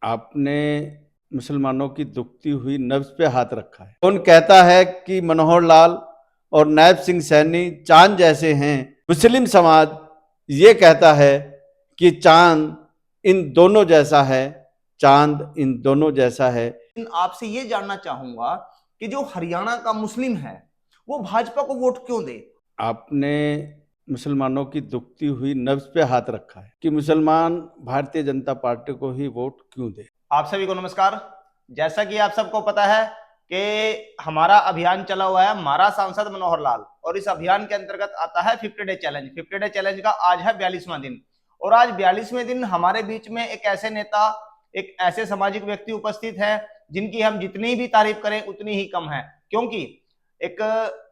आपने मुसलमानों की दुखती हुई नब्ज पे हाथ रखा है। कौन कहता है कि मनोहर लाल और नायब सिंह सैनी चांद जैसे हैं? मुस्लिम समाज ये कहता है कि चांद इन दोनों जैसा है, चांद इन दोनों जैसा है। आपसे ये जानना चाहूंगा कि जो हरियाणा का मुस्लिम है वो भाजपा को वोट क्यों दे। आपने मुसलमानों की दुखती हुई नब्ज पे हाथ रखा है कि मुसलमान भारतीय जनता पार्टी को ही वोट क्यों दे। आप सभी को नमस्कार। जैसा कि आप सबको पता है कि हमारा अभियान चला हुआ है हमारा सांसद मनोहर लाल, और इस अभियान के अंतर्गत आता है 50 डे चैलेंज। 50 डे चैलेंज का आज है 42वां दिन, और आज 42वें दिन हमारे बीच में एक ऐसे नेता, एक ऐसे सामाजिक व्यक्ति उपस्थित है जिनकी हम जितनी भी तारीफ करें उतनी ही कम है, क्योंकि एक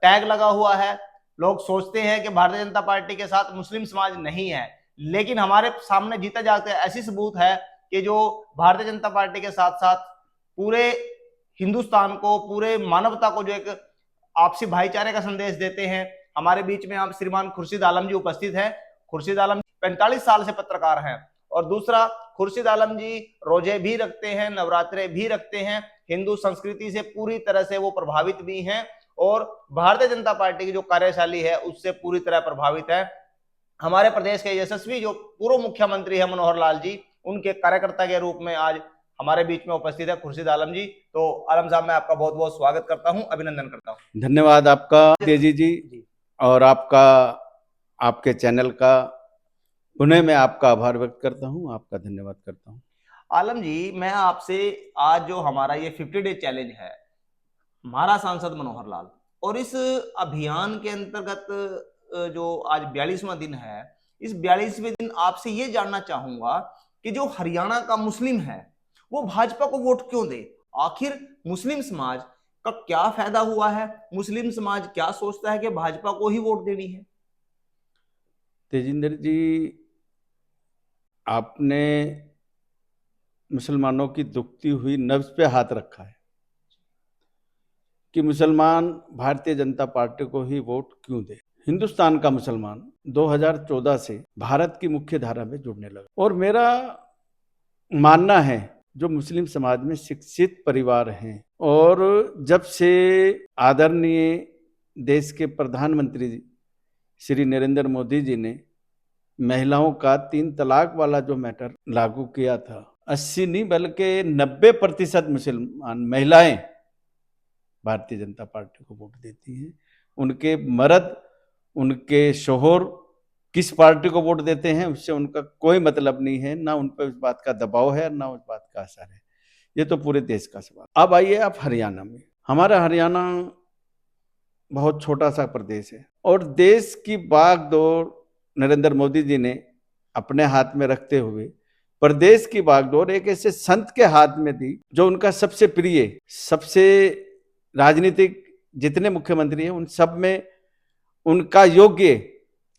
टैग लगा हुआ है। लोग सोचते हैं कि भारतीय जनता पार्टी के साथ मुस्लिम समाज नहीं है, लेकिन हमारे सामने जीता जागता ऐसी सबूत है कि जो भारतीय जनता पार्टी के साथ साथ पूरे हिंदुस्तान को, पूरे मानवता को जो एक आपसी भाईचारे का संदेश देते हैं। हमारे बीच में आप श्रीमान खुर्शीद आलम जी उपस्थित हैं। खुर्शीद आलम 45 साल से पत्रकार हैं, और दूसरा खुर्शीद आलम जी रोजे भी रखते हैं, नवरात्रे भी रखते हैं, हिंदू संस्कृति से पूरी तरह से वो प्रभावित भी हैं, और भारतीय जनता पार्टी की जो कार्यशैली है उससे पूरी तरह प्रभावित है। हमारे प्रदेश के यशस्वी जो पूर्व मुख्यमंत्री है मनोहर लाल जी, उनके कार्यकर्ता के रूप में आज हमारे बीच में उपस्थित है खुर्शीद आलम जी। तो आलम साहब, मैं आपका बहुत बहुत स्वागत करता हूं, अभिनंदन करता हूं। धन्यवाद आपका तेजी जी, और आपका, आपके चैनल का पुनः मैं आपका आभार व्यक्त करता हूं, आपका धन्यवाद करता हूं। आलम जी, मैं आपसे आज जो हमारा ये 50 डे चैलेंज है, हमारा सांसद मनोहर लाल, और इस अभियान के अंतर्गत जो आज 42वां दिन है, इस 42वें दिन आपसे ये जानना चाहूंगा कि जो हरियाणा का मुस्लिम है वो भाजपा को वोट क्यों दे। आखिर मुस्लिम समाज का क्या फायदा हुआ है, मुस्लिम समाज क्या सोचता है कि भाजपा को ही वोट देनी है। तेजिंदर जी, आपने मुसलमानों की दुखती हुई नब्ज पे हाथ रखा है कि मुसलमान भारतीय जनता पार्टी को ही वोट क्यों दे। हिंदुस्तान का मुसलमान 2014 से भारत की मुख्य धारा में जुड़ने लगा, और मेरा मानना है जो मुस्लिम समाज में शिक्षित परिवार हैं, और जब से आदरणीय देश के प्रधानमंत्री श्री नरेंद्र मोदी जी ने महिलाओं का 3 तलाक वाला जो मैटर लागू किया था, 80 नहीं बल्कि 90% मुसलमान महिलाएं भारतीय जनता पार्टी को वोट देती हैं। उनके मर्द, उनके शोहर किस पार्टी को वोट देते हैं उससे उनका कोई मतलब नहीं है, ना उन पर उस बात का दबाव है, ना उस बात का असर है। ये तो पूरे देश का सवाल। अब आइए आप हरियाणा में। हमारा हरियाणा बहुत छोटा सा प्रदेश है, और देश की बागडोर नरेंद्र मोदी जी ने अपने हाथ में रखते हुए प्रदेश की बागडोर एक ऐसे संत के हाथ में दी जो उनका सबसे प्रिय, सबसे राजनीतिक जितने मुख्यमंत्री हैं उन सब में उनका योग्य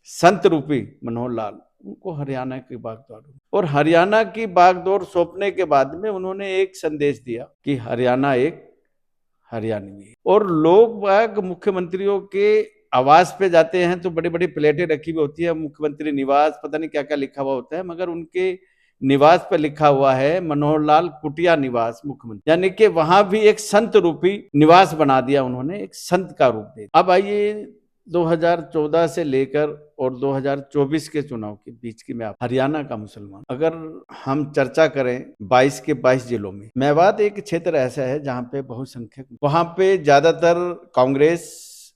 संत रूपी मनोहर लाल, उनको हरियाणा की बागडोर, और हरियाणा की बागडोर सौंपने के बाद में उन्होंने एक संदेश दिया कि हरियाणा एक हरियाणवी है। और लोग बाग मुख्यमंत्रियों के आवास पे जाते हैं तो बड़ी बड़ी प्लेटें रखी हुई होती है, मुख्यमंत्री निवास, पता नहीं क्या क्या लिखा हुआ होता है, मगर उनके निवास पर लिखा हुआ है मनोहर लाल कुटिया निवास मुख्यमंत्री, यानी कि वहां भी एक संत रूपी निवास बना दिया उन्होंने, एक संत का रूप दे। अब आइए 2014 से लेकर और 2024 के चुनाव के बीच की, मैं हरियाणा का मुसलमान, अगर हम चर्चा करें 22 के 22 जिलों में, मेवात एक क्षेत्र ऐसा है जहां पे बहुसंख्यक, वहां पे ज्यादातर कांग्रेस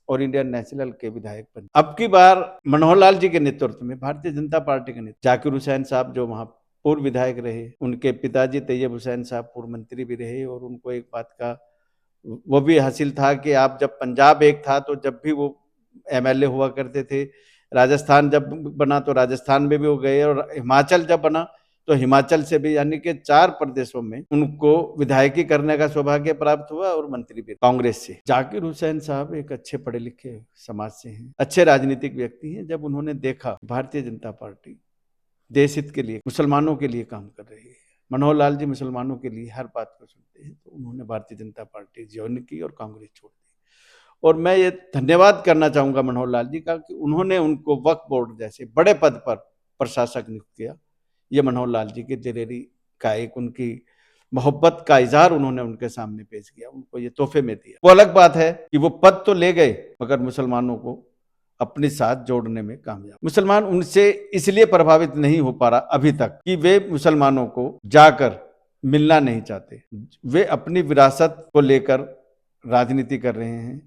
और इंडियन नेशनल के विधायक बने। अब की बार मनोहर लाल जी के नेतृत्व में भारतीय जनता पार्टी के नेतृत्व, जाकिर हुसैन साहब जो वहां पूर्व विधायक रहे, उनके पिताजी तैयब हुसैन साहब पूर्व मंत्री भी रहे, और उनको एक बात का वो भी हासिल था कि आप जब पंजाब एक था तो जब भी वो एमएलए हुआ करते थे, राजस्थान जब बना तो राजस्थान में भी वो गए, और हिमाचल जब बना तो हिमाचल से भी, यानी कि 4 प्रदेशों में उनको विधायकी करने का सौभाग्य प्राप्त हुआ, और मंत्री भी कांग्रेस से। जाकिर हुसैन साहब एक अच्छे पढ़े लिखे समाज से हैं, अच्छे राजनीतिक व्यक्ति हैं। जब उन्होंने देखा भारतीय जनता पार्टी देश हित के लिए, मुसलमानों के लिए काम कर रही है, मनोहर लाल जी मुसलमानों के लिए हर बात को सुनते हैं, तो उन्होंने भारतीय जनता पार्टी ज्वाइन की और कांग्रेस छोड़ दी। और मैं ये धन्यवाद करना चाहूंगा मनोहर लाल जी का कि उन्होंने उनको वक्फ बोर्ड जैसे बड़े पद पर प्रशासक नियुक्त किया। ये मनोहर लाल जी की दिलेरी का एक उनकी मोहब्बत का इजहार उन्होंने उनके सामने पेश किया, उनको ये तोहफे में दिया। वो अलग बात है कि वो पद तो ले गए मगर मुसलमानों को अपने साथ जोड़ने में कामयाब। मुसलमान उनसे इसलिए प्रभावित नहीं हो पा रहा अभी तक कि वे मुसलमानों को जाकर मिलना नहीं चाहते। वे अपनी विरासत को लेकर राजनीति कर रहे हैं।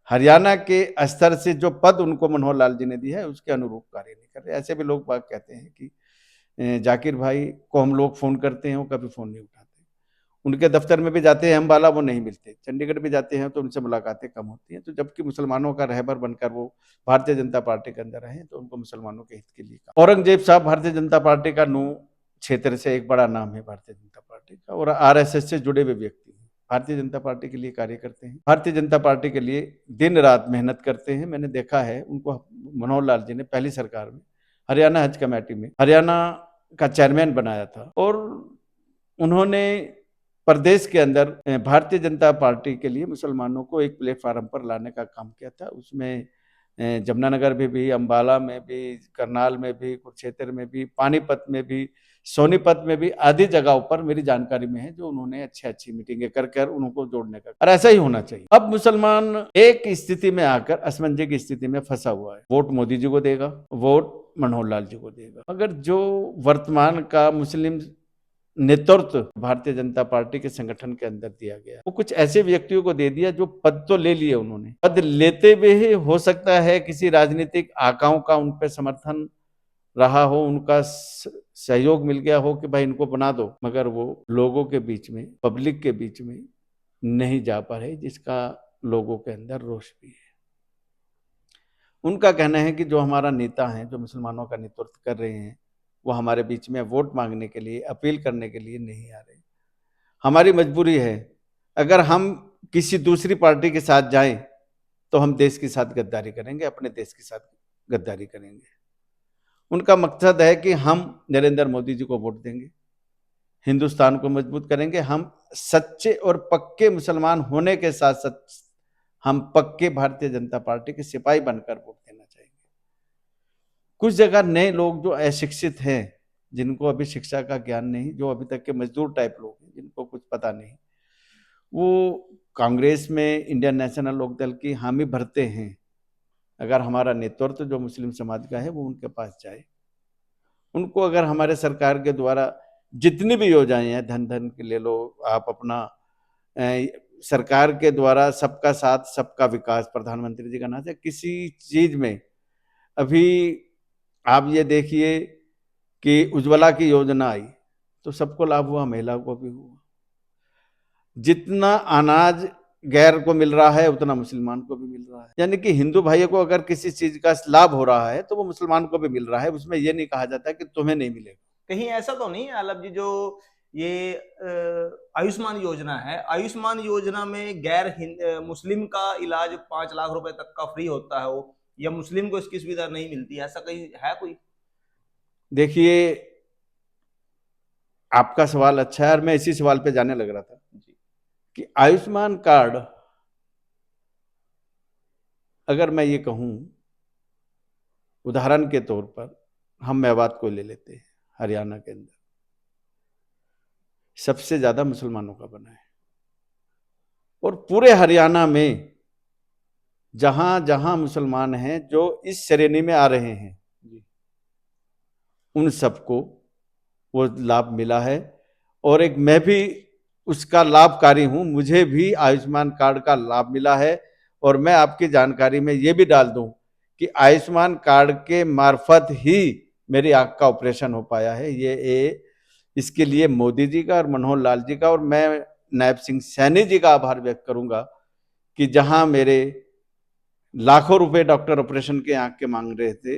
हरियाणा के स्तर से जो पद उनको मनोहर लाल जी ने दिया है उसके अनुरूप कार्य नहीं कर रहे। ऐसे भी लोग बात कहते हैं कि जाकिर भाई को हम लोग फोन करते हैं, वो कभी फोन नहीं उठाते। उनके दफ्तर में भी जाते हैं अम्बाला, वो नहीं मिलते। चंडीगढ़ भी जाते हैं तो उनसे मुलाकातें कम होती हैं। तो जबकि मुसलमानों का रहबर बनकर वो भारतीय जनता पार्टी के अंदर रहे तो उनको मुसलमानों के हित के लिए काम। औरंगजेब साहब भारतीय जनता पार्टी का नू क्षेत्र से एक बड़ा नाम है भारतीय जनता पार्टी का, और आरएसएस से जुड़े हुए व्यक्ति हैं। भारतीय जनता पार्टी के लिए कार्य करते हैं, भारतीय जनता पार्टी के लिए दिन रात मेहनत करते हैं। मैंने देखा है उनको मनोहर लाल जी ने पहली सरकार में हरियाणा हज कमेटी में हरियाणा का चेयरमैन बनाया था, और उन्होंने प्रदेश के अंदर भारतीय जनता पार्टी के लिए मुसलमानों को एक प्लेटफार्म पर लाने का काम किया था। उसमें जमुनानगर में भी, अम्बाला में भी, करनाल में भी, कुरुक्षेत्र में भी, पानीपत में भी, सोनीपत में भी, आदि जगहों पर मेरी जानकारी में है जो उन्होंने अच्छी मीटिंगें कर उनको जोड़ने का, और ऐसा ही होना चाहिए। अब मुसलमान एक स्थिति में आकर असमंजस की स्थिति में फंसा हुआ है। वोट मोदी जी को देगा, वोट मनोहर लाल जी को देगा। अगर जो वर्तमान का मुस्लिम नेतृत्व भारतीय जनता पार्टी के संगठन के अंदर दिया गया, वो कुछ ऐसे व्यक्तियों को दे दिया जो पद तो ले लिए उन्होंने, पद लेते हुए ही हो सकता है किसी राजनीतिक आकाओं का उन पे समर्थन रहा हो, उनका सहयोग मिल गया हो कि भाई इनको बना दो, मगर वो लोगों के बीच में, पब्लिक के बीच में नहीं जा पा रहे, जिसका लोगों के अंदर रोष भी है। उनका कहना है कि जो हमारा नेता है, जो मुसलमानों का नेतृत्व कर रहे हैं, वो हमारे बीच में वोट मांगने के लिए, अपील करने के लिए नहीं आ रहे। हमारी मजबूरी है, अगर हम किसी दूसरी पार्टी के साथ जाएं तो हम देश के साथ गद्दारी करेंगे, अपने देश के साथ गद्दारी करेंगे। उनका मकसद है कि हम नरेंद्र मोदी जी को वोट देंगे, हिंदुस्तान को मजबूत करेंगे। हम सच्चे और पक्के मुसलमान होने के साथ साथ हम पक्के भारतीय जनता पार्टी के सिपाही बनकर वोट देना चाहेंगे। कुछ जगह नए लोग जो अशिक्षित हैं, जिनको अभी शिक्षा का ज्ञान नहीं, जो अभी तक के मजदूर टाइप लोग हैं, जिनको कुछ पता नहीं, वो कांग्रेस में इंडियन नेशनल लोकदल की हामी भरते हैं। अगर हमारा नेतृत्व जो मुस्लिम समाज का है वो उनके पास जाए, उनको अगर हमारे सरकार के द्वारा जितनी भी योजनाएं हैं, धन के ले लो आप, अपना सरकार के द्वारा सबका साथ सबका विकास, प्रधानमंत्री जी का नाम है, किसी चीज में अभी आप ये देखिए कि उज्ज्वला की योजना आई तो सबको लाभ हुआ, महिला को भी हुआ। जितना अनाज गैर को मिल रहा है उतना मुसलमान को भी मिल रहा है। यानी कि हिंदू भाइयों को अगर किसी चीज का लाभ हो रहा है तो वो मुसलमान को भी मिल रहा है। उसमें ये नहीं कहा जाता कि तुम्हें नहीं मिलेगा। कहीं ऐसा तो नहीं है आलम जी, जो ये आयुष्मान योजना है, आयुष्मान योजना में मुस्लिम का इलाज 5 लाख रुपए तक का फ्री होता है, वो या मुस्लिम को इसकी सुविधा नहीं मिलती, ऐसा कहीं है कोई? देखिए, आपका सवाल अच्छा है और मैं इसी सवाल पे जाने लग रहा था कि आयुष्मान कार्ड, अगर मैं ये कहूं उदाहरण के तौर पर, हम मेवात को ले लेते हैं, हरियाणा के अंदर सबसे ज्यादा मुसलमानों का बना है, और पूरे हरियाणा में जहां जहां मुसलमान हैं जो इस श्रेणी में आ रहे हैं, उन सबको वो लाभ मिला है। और एक मैं भी उसका लाभकारी हूं, मुझे भी आयुष्मान कार्ड का लाभ मिला है। और मैं आपकी जानकारी में ये भी डाल दूं कि आयुष्मान कार्ड के मार्फत ही मेरी आंख का ऑपरेशन हो पाया है। इसके लिए मोदी जी का और मनोहर लाल जी का, और मैं नायब सिंह सैनी जी का आभार व्यक्त करूंगा कि जहां मेरे लाखों रुपए डॉक्टर ऑपरेशन के आंख के मांग रहे थे,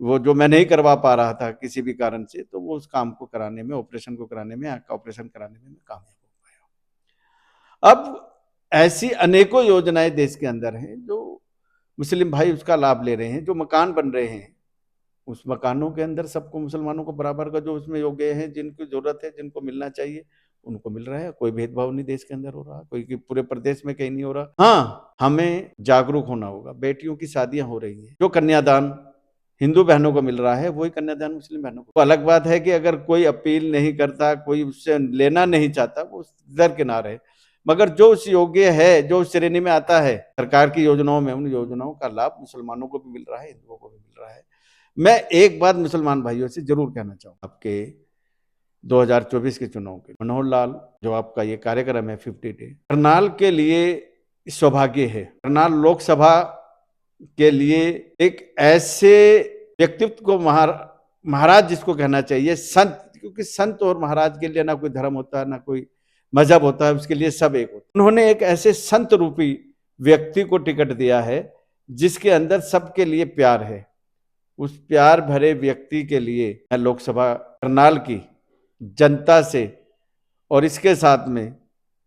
वो जो मैं नहीं करवा पा रहा था किसी भी कारण से, तो वो उस काम को कराने में, ऑपरेशन को कराने में, आंख का ऑपरेशन कराने में मैं कामयाब हो पाया। अब ऐसी अनेकों योजनाएं देश के अंदर हैं जो मुस्लिम भाई उसका लाभ ले रहे हैं। जो मकान बन रहे हैं, उस मकानों के अंदर सबको, मुसलमानों को बराबर का जो उसमें योग्य है, जिनको जरूरत है, जिनको मिलना चाहिए, उनको मिल रहा है। कोई भेदभाव नहीं देश के अंदर हो रहा, कोई पूरे प्रदेश में कहीं नहीं हो रहा। हाँ, हमें जागरूक होना होगा। बेटियों की शादियां हो रही हैं, जो कन्यादान हिंदू बहनों को मिल रहा है वही कन्यादान मुस्लिम बहनों को। तो अलग बात है कि अगर कोई अपील नहीं करता, कोई उससे लेना नहीं चाहता, वो दरकिनार है। मगर जो उस योग्य है, जो उस श्रेणी में आता है सरकार की योजनाओं में, उन योजनाओं का लाभ मुसलमानों को भी मिल रहा है, हिंदुओं को भी मिल रहा है। मैं एक बात मुसलमान भाइयों से जरूर कहना चाहूँगा, आपके 2024 के चुनाव के मनोहर लाल जो आपका ये कार्यक्रम है 50 डे, करनाल के लिए सौभाग्य है। करनाल लोकसभा के लिए एक ऐसे व्यक्तित्व को महाराज जिसको कहना चाहिए, संत, क्योंकि संत और महाराज के लिए ना कोई धर्म होता है, ना कोई मजहब होता है, उसके लिए सब एक होता है। उन्होंने एक ऐसे संत रूपी व्यक्ति को टिकट दिया है जिसके अंदर सबके लिए प्यार है। उस प्यार भरे व्यक्ति के लिए मैं लोकसभा करनाल की जनता से और इसके साथ में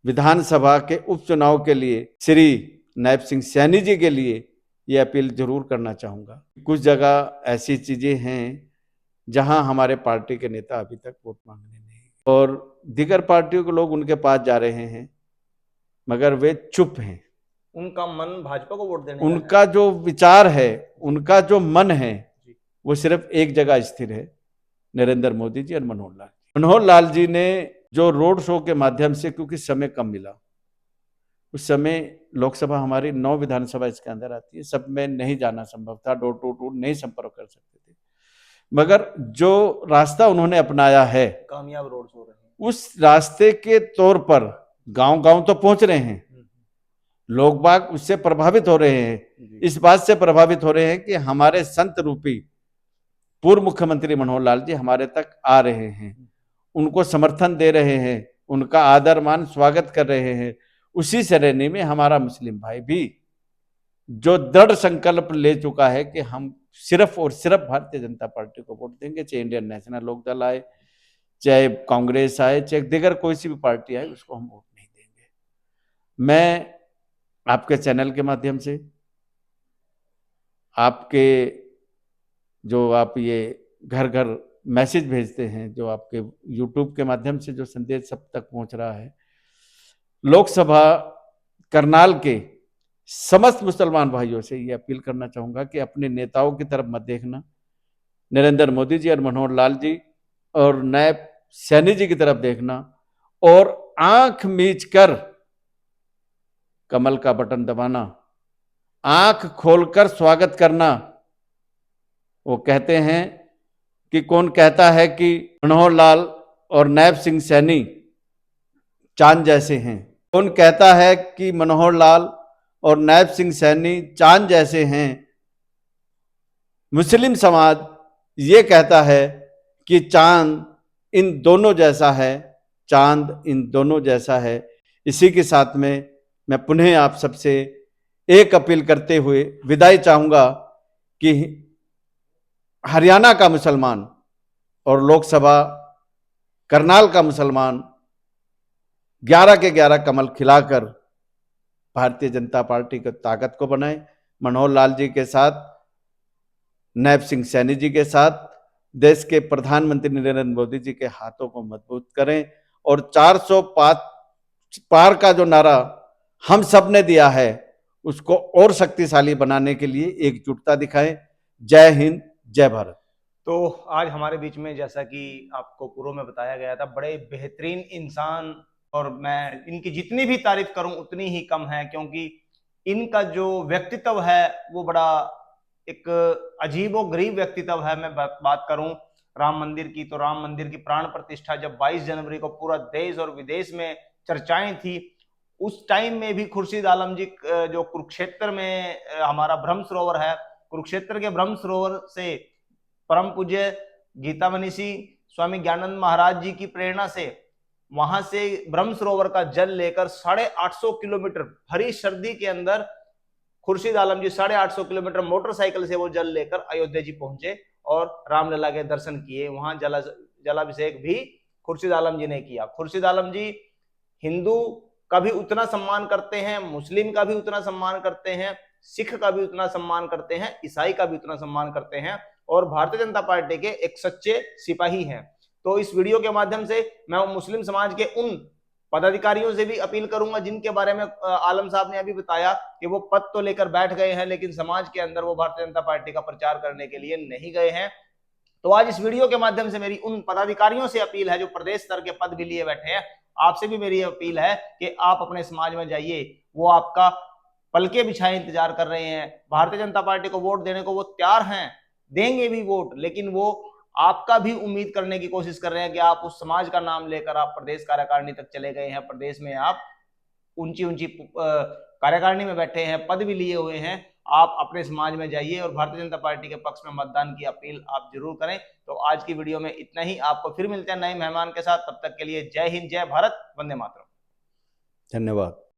विधानसभा के उपचुनाव के लिए श्री नायब सिंह सैनी जी के लिए ये अपील जरूर करना चाहूँगा। कुछ जगह ऐसी चीज़ें हैं जहां हमारे पार्टी के नेता अभी तक वोट मांगने नहीं, और दीगर पार्टियों के लोग उनके पास जा रहे हैं मगर वे चुप हैं। उनका मन भाजपा को वोट देने उनका जो विचार है, उनका जो मन है, वो सिर्फ एक जगह स्थिर है, नरेंद्र मोदी जी और मनोहर लाल। मनोहर लाल जी ने जो रोड शो के माध्यम से, क्योंकि समय कम मिला, उस समय लोकसभा हमारी 9 विधानसभा इसके अंदर आती है, सब में नहीं जाना संभव था, डोर टू डोर नहीं संपर्क कर सकते थे, मगर जो रास्ता उन्होंने अपनाया है, कामयाब रोड शो रहे, उस रास्ते के तौर पर गांव गांव तो पहुंच रहे हैं, लोग बाग उससे प्रभावित हो रहे हैं। इस बात से प्रभावित हो रहे हैं कि हमारे संत रूपी पूर्व मुख्यमंत्री मनोहर लाल जी हमारे तक आ रहे हैं, उनको समर्थन दे रहे हैं, उनका आदर मान स्वागत कर रहे हैं। उसी श्रेणी में हमारा मुस्लिम भाई भी जो दृढ़ संकल्प ले चुका है कि हम सिर्फ और सिर्फ भारतीय जनता पार्टी को वोट देंगे, चाहे इंडियन नेशनल लोकदल आए, चाहे कांग्रेस आए, चाहे दिगर कोई सी भी पार्टी आए, उसको हम वोट नहीं देंगे। मैं आपके चैनल के माध्यम से, आपके जो आप ये घर घर मैसेज भेजते हैं, जो आपके यूट्यूब के माध्यम से जो संदेश सब तक पहुंच रहा है, लोकसभा करनाल के समस्त मुसलमान भाइयों से ये अपील करना चाहूंगा कि अपने नेताओं की तरफ मत देखना, नरेंद्र मोदी जी और मनोहर लाल जी और नायब सैनी जी की तरफ देखना, और आंख मीच कर कमल का बटन दबाना, आंख खोलकर स्वागत करना। वो कहते हैं कि कौन कहता है कि मनोहर लाल और नायब सिंह सैनी चांद जैसे हैं, कौन कहता है कि मनोहर लाल और नायब सिंह सैनी चांद जैसे हैं। मुस्लिम समाज ये कहता है कि चांद इन दोनों जैसा है, चांद इन दोनों जैसा है। इसी के साथ में मैं पुनः आप सबसे एक अपील करते हुए विदाई चाहूंगा कि हरियाणा का मुसलमान और लोकसभा करनाल का मुसलमान 11 के 11 कमल खिलाकर भारतीय जनता पार्टी की ताकत को बनाए, मनोहर लाल जी के साथ, नायब सिंह सैनी जी के साथ, देश के प्रधानमंत्री नरेंद्र मोदी जी के हाथों को मजबूत करें, और 405 पार का जो नारा हम सब ने दिया है उसको और शक्तिशाली बनाने के लिए एकजुटता दिखाएं। जय हिंद, जय भारत। तो आज हमारे बीच में, जैसा कि आपको पूर्व में बताया गया था, बड़े बेहतरीन इंसान, और मैं इनकी जितनी भी तारीफ करूं उतनी ही कम है, क्योंकि इनका जो व्यक्तित्व है वो बड़ा एक अजीबो गरीब व्यक्तित्व है। मैं बात करूं राम मंदिर की, तो राम मंदिर की प्राण प्रतिष्ठा जब 22 जनवरी को पूरा देश और विदेश में चर्चाएं थी, उस टाइम में भी खुर्शीद आलम जी जो कुरुक्षेत्र में हमारा ब्रह्म सरोवर है, कुरुक्षेत्र के ब्रह्म सरोवर से परम पूज्य गीता मनीषी स्वामी ज्ञानंद महाराज जी की प्रेरणा से वहां से ब्रह्म सरोवर का जल लेकर 850 किलोमीटर भरी सर्दी के अंदर खुर्शीद आलम जी 850 किलोमीटर मोटरसाइकिल से वो जल लेकर अयोध्या जी पहुंचे और रामलला के दर्शन किए। वहां जलाभिषेक भी खुर्शीद आलम जी ने किया। खुर्शीद आलम जी हिंदू का भी उतना सम्मान करते हैं, मुस्लिम का भी उतना सम्मान करते हैं, सिख का भी उतना सम्मान करते हैं, ईसाई का भी उतना सम्मान करते हैं, और भारतीय जनता पार्टी के एक सच्चे सिपाही हैं। तो इस वीडियो के माध्यम से मैं मुस्लिम समाज के उन पदाधिकारियों से भी अपील करूंगा जिनके बारे में आलम साहब ने अभी बताया कि वो पद तो लेकर बैठ गए हैं लेकिन समाज के अंदर वो भारतीय जनता पार्टी का प्रचार करने के लिए नहीं गए हैं। तो आज इस वीडियो के माध्यम से मेरी उन पदाधिकारियों से अपील है जो प्रदेश स्तर के पद भी लिए बैठे हैं, आपसे भी मेरी अपील है कि आप अपने समाज में जाइए। वो आपका पलके बिछाए इंतजार कर रहे हैं। भारतीय जनता पार्टी को वोट देने को वो तैयार हैं, देंगे भी वोट, लेकिन वो आपका भी उम्मीद करने की कोशिश कर रहे हैं कि आप उस समाज का नाम लेकर आप प्रदेश कार्यकारिणी तक चले गए हैं, प्रदेश में आप ऊंची ऊंची कार्यकारिणी में बैठे हैं, पद भी लिए हुए हैं। आप अपने समाज में जाइए और भारतीय जनता पार्टी के पक्ष में मतदान की अपील आप जरूर करें। तो आज की वीडियो में इतना ही, आपको फिर मिलते हैं नए मेहमान के साथ। तब तक के लिए जय हिंद, जय भारत, वंदे मातरम। धन्यवाद।